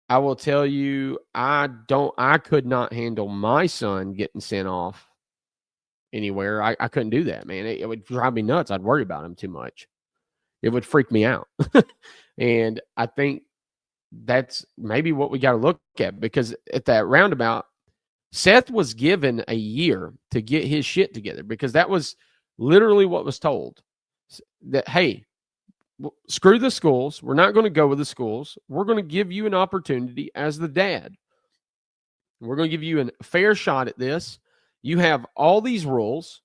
I will tell you, I could not handle my son getting sent off anywhere. I couldn't do that, man. It would drive me nuts. I'd worry about him too much. It would freak me out. And I think that's maybe what we got to look at, because at that roundabout, Seth was given a year to get his shit together, because that was literally what was told. That, hey, screw the schools. We're not going to go with the schools. We're going to give you an opportunity as the dad. We're going to give you a fair shot at this. You have all these rules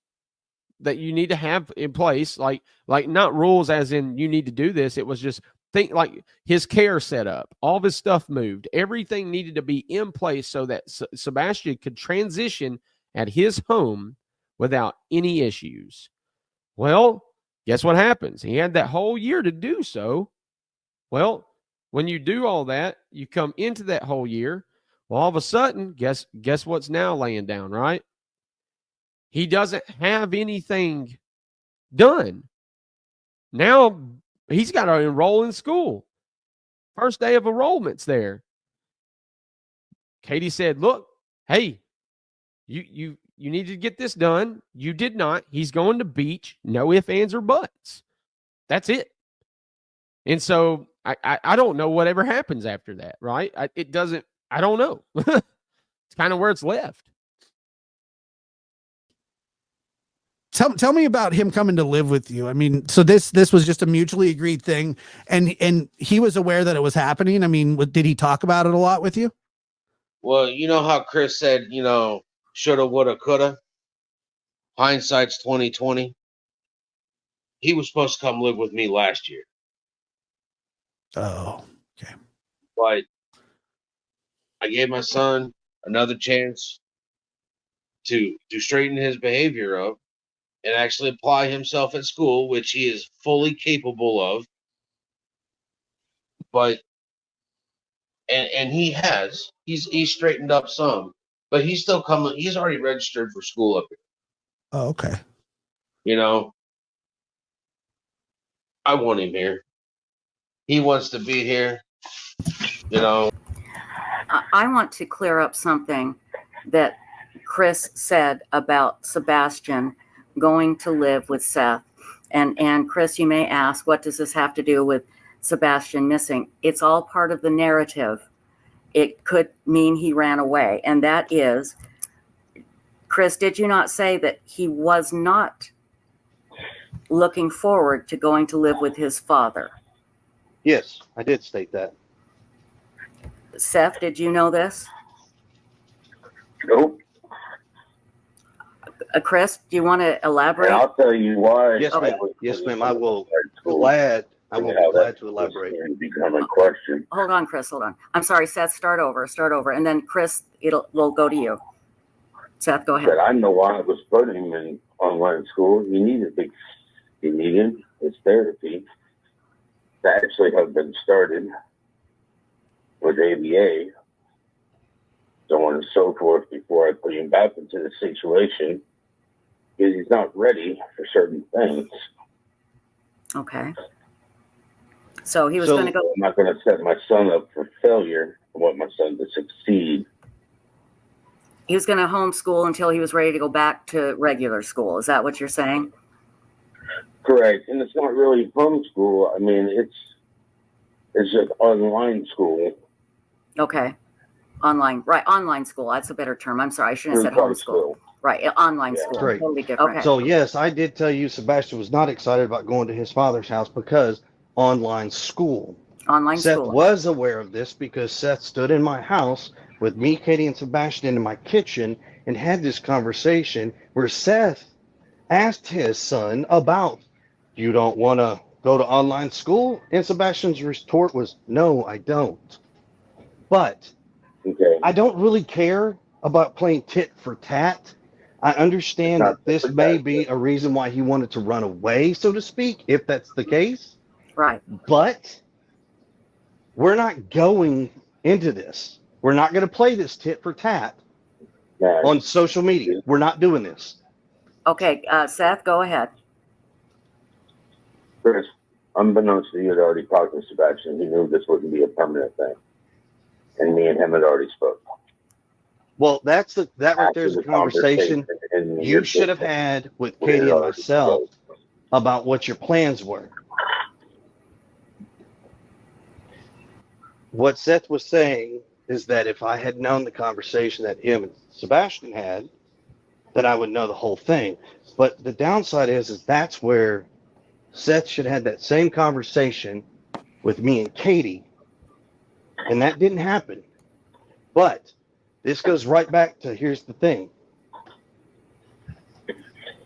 that you need to have in place, like not rules as in you need to do this. It was just think like his care set up, all of his stuff moved. Everything needed to be in place so that Sebastian could transition at his home without any issues. Well, guess what happens? He had that whole year to do so. Well, when you do all that, you come into that whole year. Well, all of a sudden, guess what's now laying down, right? He doesn't have anything done. Now he's got to enroll in school. First day of enrollment's there. Katie said, look, hey, you need to get this done. You did not. He's going to beach. No ifs, ands, or buts. That's it. And so I don't know whatever happens after that, right? I don't know. It's kind of where it's left. Tell me about him coming to live with you. I mean, so this was just a mutually agreed thing, and he was aware that it was happening. I mean, did he talk about it a lot with you? Well, you know how Chris said, shoulda, woulda, coulda. Hindsight's 20/20. He was supposed to come live with me last year. Oh, okay. But I gave my son another chance to straighten his behavior up and actually apply himself at school, which he is fully capable of. But and he's straightened up some, but he's still coming. He's already registered for school up here. Oh, okay. I want him here. He wants to be here. I want to clear up something that Chris said about Sebastian going to live with Seth. And Chris, you may ask, what does this have to do with Sebastian missing? It's all part of the narrative. It could mean he ran away. And that is, Chris, did you not say that he was not looking forward to going to live with his father? Yes, I did state that. Seth, did you know this? Nope. Chris, do you want to elaborate? And I'll tell you why. Yes, ma'am. Yes, ma'am. I will be glad to elaborate. Become a question. Hold on, Chris. Hold on. I'm sorry, Seth. Start over. And then Chris, we'll go to you. Seth, go ahead. But I know why I was putting him in online school. He needed his therapy to actually have been started with ABA, so on and so forth, before I put him back into the situation, because he's not ready for certain things. Okay. So he was going to go. I'm not going to set my son up for failure. I want my son to succeed. He was going to homeschool until he was ready to go back to regular school. Is that what you're saying? Correct. And it's not really homeschool. I mean, it's just online school. Okay. Online. Right. Online school. That's a better term. I'm sorry. I shouldn't have said homeschool. Right. Online school. Great. Totally different. Okay. So, yes, I did tell you Sebastian was not excited about going to his father's house because online school. Seth was aware of this because Seth stood in my house with me, Katie, and Sebastian in my kitchen and had this conversation where Seth asked his son about, you don't want to go to online school? And Sebastian's retort was, no, I don't. But I don't really care about playing tit for tat. I understand that this may be a reason why he wanted to run away, so to speak, if that's the case. Right. But we're not going into this. We're not going to play this tit for tat on social media. We're not doing this. Okay. Seth, go ahead. Chris, unbeknownst to you, had already talked to Sebastian. He knew this wouldn't be a permanent thing. And me and him had already spoken. Well, that right After there's a the conversation and you should have had with Katie and myself about what your plans were. What Seth was saying is that if I had known the conversation that him and Sebastian had, then I would know the whole thing. But the downside is that's where Seth should have had that same conversation with me and Katie, and that didn't happen. But this goes right back to, here's the thing.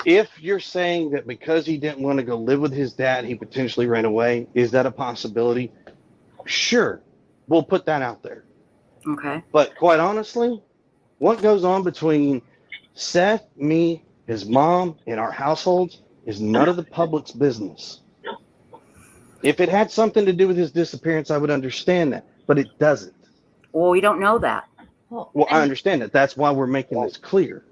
If you're saying that because he didn't want to go live with his dad, he potentially ran away, is that a possibility? Sure. We'll put that out there. Okay. But quite honestly, what goes on between Seth, me, his mom, and our households is none of the public's business. If it had something to do with his disappearance, I would understand that, but it doesn't. Well, we don't know that. Well, I understand that. That's why we're making this clear.